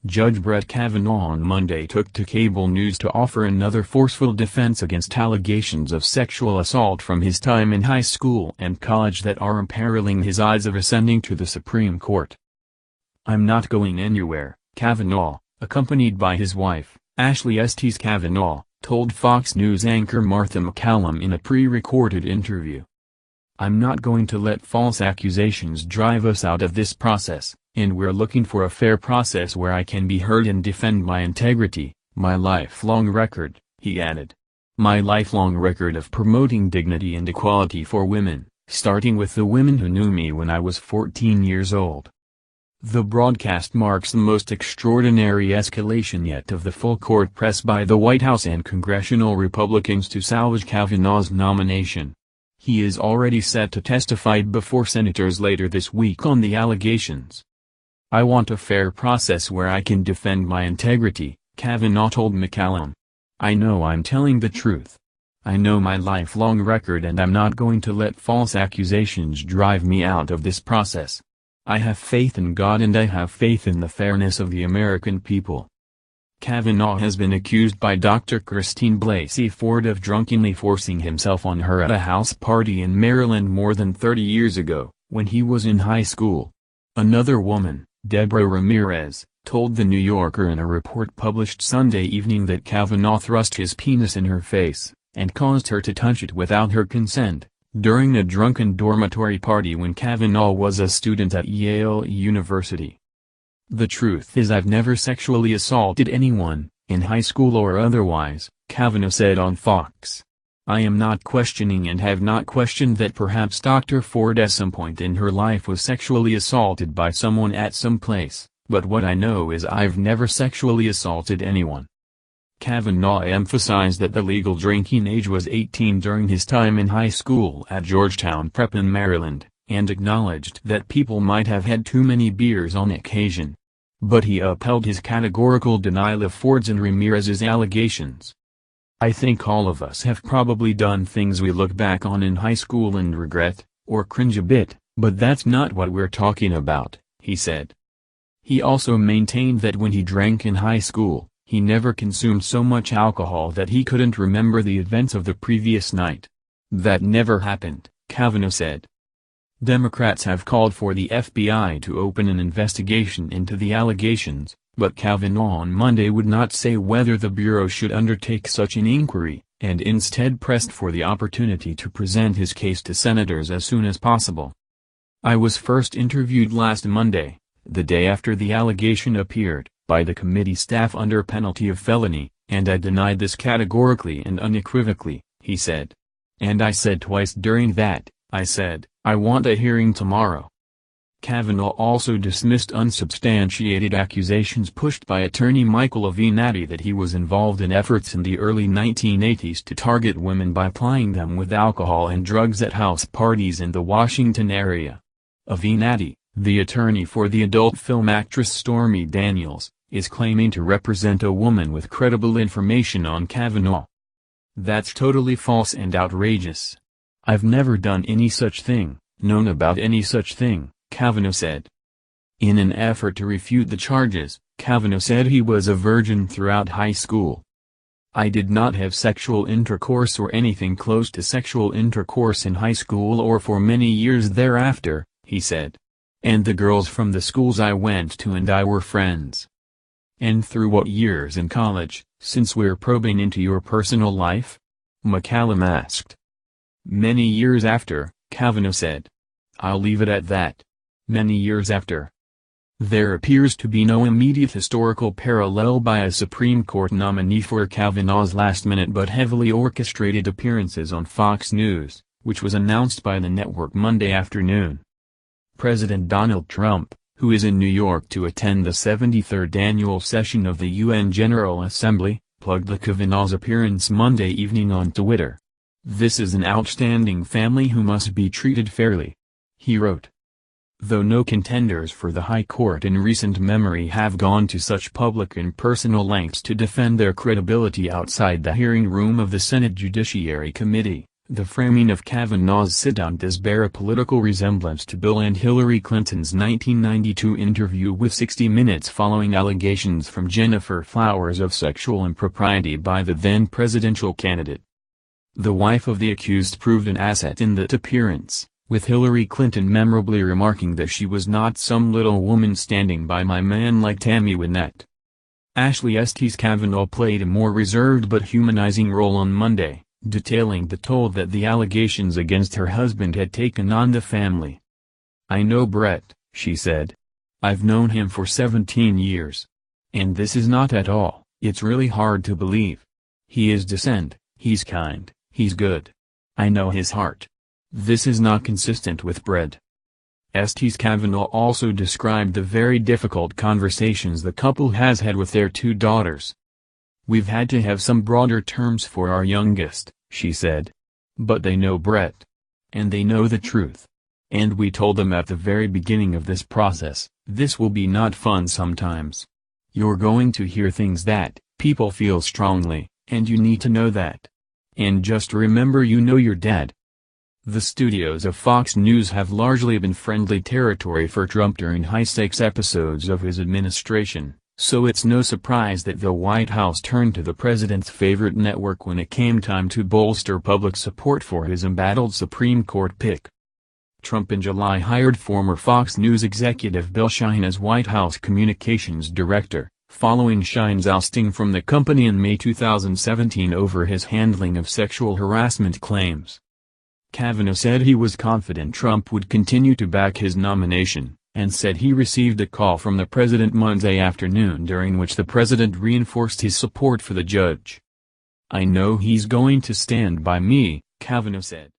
Judge Brett Kavanaugh on Monday took to cable news to offer another forceful defense against allegations of sexual assault from his time in high school and college that are imperiling his odds of ascending to the Supreme Court. "I'm not going anywhere," Kavanaugh, accompanied by his wife, Estes Kavanaugh, told Fox News anchor Martha MacCallum in a pre-recorded interview. "I'm not going to let false accusations drive us out of this process, and we're looking for a fair process where I can be heard and defend my integrity, my lifelong record," he added. "My lifelong record of promoting dignity and equality for women, starting with the women who knew me when I was 14 years old." The broadcast marks the most extraordinary escalation yet of the full-court press by the White House and congressional Republicans to salvage Kavanaugh's nomination. He is already set to testify before senators later this week on the allegations. "I want a fair process where I can defend my integrity," Kavanaugh told MacCallum. "I know I'm telling the truth. I know my lifelong record and I'm not going to let false accusations drive me out of this process. I have faith in God and I have faith in the fairness of the American people." Kavanaugh has been accused by Dr. Christine Blasey Ford of drunkenly forcing himself on her at a house party in Maryland more than 30 years ago, when he was in high school. Another woman, Deborah Ramirez, told The New Yorker in a report published Sunday evening that Kavanaugh thrust his penis in her face, and caused her to touch it without her consent, during a drunken dormitory party when Kavanaugh was a student at Yale University. "The truth is I've never sexually assaulted anyone, in high school or otherwise," Kavanaugh said on Fox. "I am not questioning and have not questioned that perhaps Dr. Ford at some point in her life was sexually assaulted by someone at some place, but what I know is I've never sexually assaulted anyone." Kavanaugh emphasized that the legal drinking age was 18 during his time in high school at Georgetown Prep in Maryland, and acknowledged that people might have had too many beers on occasion. But he upheld his categorical denial of Ford's and Ramirez's allegations. "I think all of us have probably done things we look back on in high school and regret, or cringe a bit, but that's not what we're talking about," he said. He also maintained that when he drank in high school, he never consumed so much alcohol that he couldn't remember the events of the previous night. "That never happened," Kavanaugh said. Democrats have called for the FBI to open an investigation into the allegations, but Kavanaugh on Monday would not say whether the Bureau should undertake such an inquiry, and instead pressed for the opportunity to present his case to senators as soon as possible. "I was first interviewed last Monday, the day after the allegation appeared, by the committee staff under penalty of felony, and I denied this categorically and unequivocally," he said. "And I said twice during that, I said, I want a hearing tomorrow." Kavanaugh also dismissed unsubstantiated accusations pushed by attorney Michael Avenatti that he was involved in efforts in the early 1980s to target women by plying them with alcohol and drugs at house parties in the Washington area. Avenatti, the attorney for the adult film actress Stormy Daniels, is claiming to represent a woman with credible information on Kavanaugh. "That's totally false and outrageous. I've never done any such thing, known about any such thing," Kavanaugh said. In an effort to refute the charges, Kavanaugh said he was a virgin throughout high school. "I did not have sexual intercourse or anything close to sexual intercourse in high school or for many years thereafter," he said. "And the girls from the schools I went to and I were friends." "And through what years in college, since we're probing into your personal life?" MacCallum asked. "Many years after," Kavanaugh said. "I'll leave it at that. Many years after." There appears to be no immediate historical parallel by a Supreme Court nominee for Kavanaugh's last-minute but heavily orchestrated appearances on Fox News, which was announced by the network Monday afternoon. President Donald Trump, who is in New York to attend the 73rd annual session of the UN General Assembly, plugged the Kavanaugh's appearance Monday evening on Twitter. "This is an outstanding family who must be treated fairly," he wrote. Though no contenders for the High Court in recent memory have gone to such public and personal lengths to defend their credibility outside the hearing room of the Senate Judiciary Committee, The framing of Kavanaugh's sit-down does bear a political resemblance to Bill and Hillary Clinton's 1992 interview with 60 Minutes following allegations from Gennifer Flowers of sexual impropriety by the then presidential candidate. The wife of the accused proved an asset in that appearance, with Hillary Clinton memorably remarking that she was not some little woman standing by my man like Tammy Wynette. Ashley Estes Kavanaugh played a more reserved but humanizing role on Monday, detailing the toll that the allegations against her husband had taken on the family. "I know Brett," she said. "I've known him for 17 years. And this is not at all, it's really hard to believe. He is decent, he's kind, he's good. I know his heart. This is not consistent with Brett." Estes Kavanaugh also described the very difficult conversations the couple has had with their 2 daughters. "We've had to have some broader terms for our youngest," she said. "But they know Brett. And they know the truth. And we told them at the very beginning of this process, this will be not fun sometimes. You're going to hear things that people feel strongly, and you need to know that. And just remember you know your dad." The studios of Fox News have largely been friendly territory for Trump during high-stakes episodes of his administration, so it's no surprise that the White House turned to the president's favorite network when it came time to bolster public support for his embattled Supreme Court pick. Trump in July hired former Fox News executive Bill Shine as White House communications director, following Shine's ousting from the company in May 2017 over his handling of sexual harassment claims. Kavanaugh said he was confident Trump would continue to back his nomination, and said he received a call from the president Monday afternoon during which the president reinforced his support for the judge. "I know he's going to stand by me," Kavanaugh said.